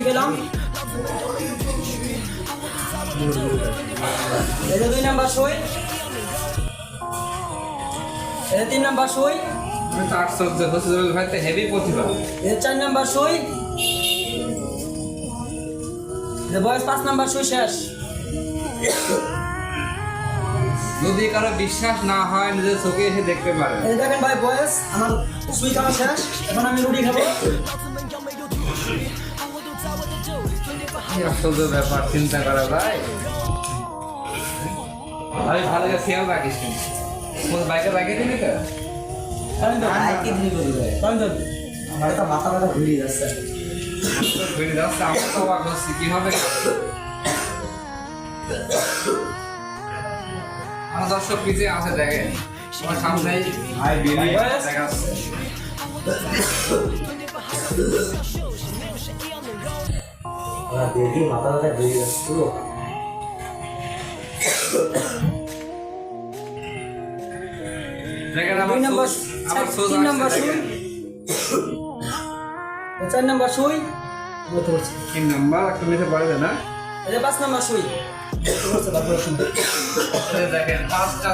পেলাম। এটা 2 নাম্বার সুই, এটা 3 নাম্বার সুই, আমি তো আশ্চর্য হচ্ছে ভাই, তো হেভি প্রতিভা। এটা 4 নাম্বার সুই, এটা বয়স 5 নাম্বার সুই শেষ। যদি কারো বিশ্বাস না হয় নিজের চোখে এসে দেখতে পারে। এই দেখেন ভাই বয়স আমার সুই খাওয়া শেষ, এখন আমি রুটি খাবো। কি আশ্চর্য ব্যাপার, চিন্তা করা ভাই। ভাই ভালো করে খেয়াল রাখিস কিন্তু। কোন বাইকে দিবি তো? আমার তো মাথা ব্যথা ঘুরিয়ে যাচ্ছে। ঘুরে যাচ্ছে, আমরা তো অবাক হচ্ছি কিভাবে। আমার দর্শক পিছে আছে দেখেন, আমার সামনেই ভাই বেরিয়ে দেখা যাচ্ছে। দেখি মাথা ব্যথা ঘুরিয়ে যাচ্ছে পুরো। দেখেন 2 নাম্বার, 3 নাম্বার সুই, 4 নাম্বার সুই, 3 নাম্বার একটা নিতে পারে না। এটা 5 নাম্বার সুই। দেখেন 5টা